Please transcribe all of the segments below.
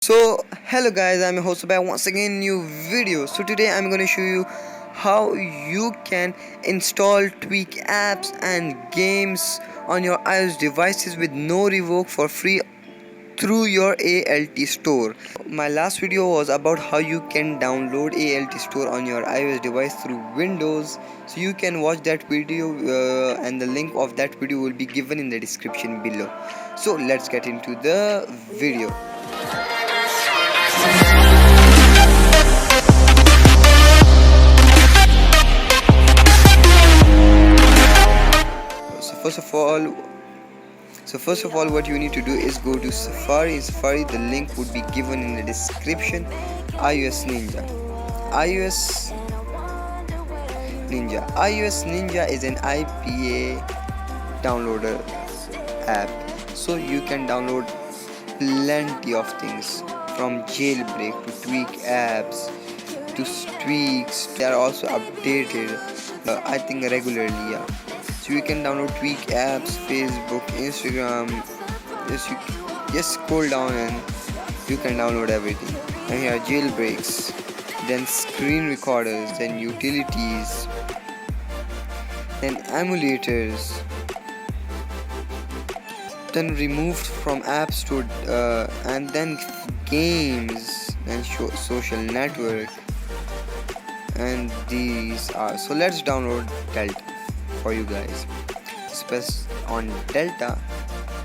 So hello guys, I'm your host back once again new video. So today I'm going to show you how you can install, tweak apps and games on your iOS devices with no revoke for free through your ALTSTORE. My last video was about how you can download ALTSTORE on your iOS device through Windows. So you can watch that video and the link of that video will be given in the description below. So let's get into the video. So first of all what you need to do is go to Safari. In Safari the link would be given in the description. iOS Ninja is an IPA downloader app, so you can download plenty of things from jailbreak to tweak apps to tweaks. They are also updated I think regularly, yeah. So you can download tweak apps, Facebook, Instagram. Just scroll down and you can download everything. And here are jailbreaks, then screen recorders, then utilities, then emulators, then removed from App Store, and then games and social network. And these are, so let's download Delta for you guys. Just press on Delta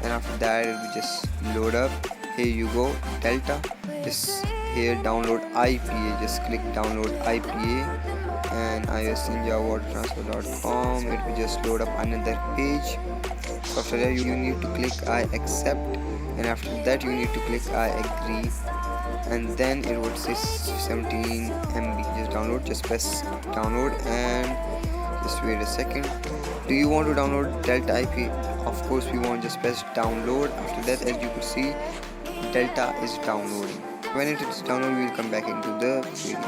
and after that it will just load up. Here you go, Delta. Just here download IPA, just click download IPA and iOSninja.com. It will just load up another page. So after that you need to click I accept, and after that you need to click I agree, and then it would say 17 MB. Just download, just press download and just wait a second. Do you want to download Delta IP? Of course we want, just press download. After that, as you could see, Delta is downloading. When it is downloaded, we will come back into the video.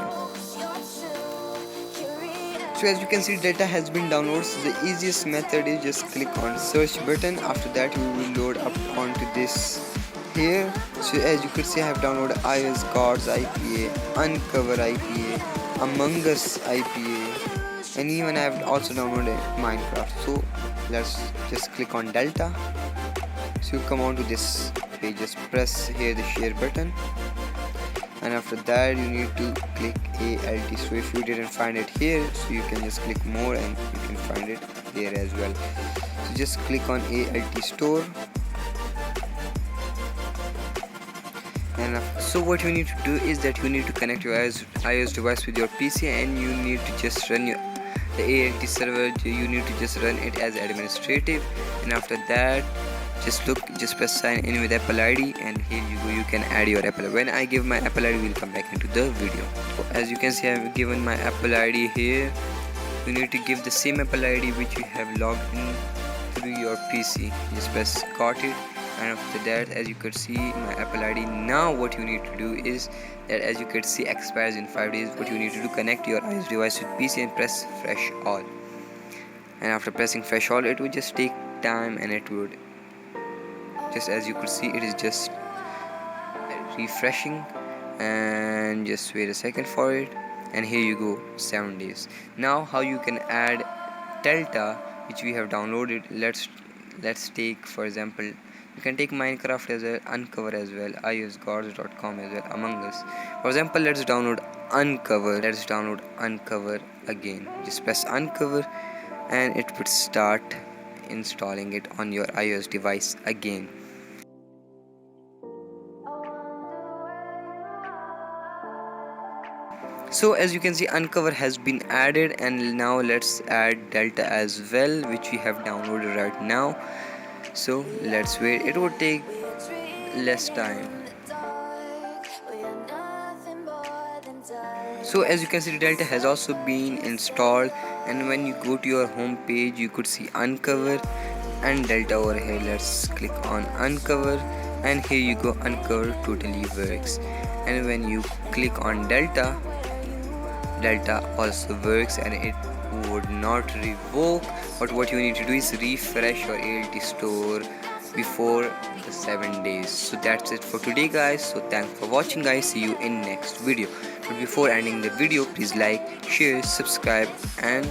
So as you can see, Delta has been downloaded. So the easiest method is just click on search button. After that you will load up onto this here. So as you could see, I have downloaded iOS Gods IPA, Uncover IPA, Among Us IPA, and even I have also downloaded Minecraft. So let's just click on Delta. So you come on to this page, just press here the share button, and after that you need to click ALT. So if you didn't find it here, so you can just click more and you can find it there as well. So just click on ALTSTORE. And so what you need to do is that you need to connect your iOS device with your PC, and you need to just run the ALT server. You need to just run it as administrative, and after that just press sign in with Apple ID, and here you go, you can add your Apple. When I give my Apple ID, we'll come back into the video. So as you can see, I have given my Apple ID here. You need to give the same Apple ID which you have logged in through your PC. Just press got it, and after that, as you could see, my Apple ID. Now what you need to do is that, as you could see, expires in 5 days. What you need to do, connect your iOS device with PC and press fresh all, and after pressing fresh all, it would just take time, and it would just, as you could see, it is just refreshing, and just wait a second for it, and here you go, 7 days. Now how you can add Delta which we have downloaded. Let's take, for example, you can take Minecraft as well, Uncover as well, iosgods.com as well, Among Us. For example, let's download Uncover. Let's download Uncover again. Just press Uncover and it would start installing it on your iOS device again. So as you can see, Uncover has been added, and now let's add Delta as well, which we have downloaded right now. So let's wait, it would take less time. So as you can see, Delta has also been installed, and when you go to your home page, you could see Uncover and Delta over here. Let's click on Uncover, and here you go, Uncover totally works. And when you click on Delta also works, and it would not revoke. But what you need to do is refresh your ALTSTORE before the 7 days. So that's it for today guys. So thanks for watching guys, see you in next video. But before ending the video, please like, share, subscribe and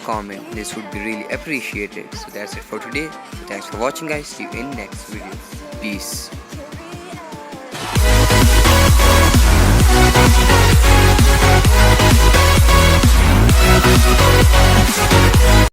comment. This would be really appreciated. So that's it for today. Thanks for watching guys, see you in next video. Peace.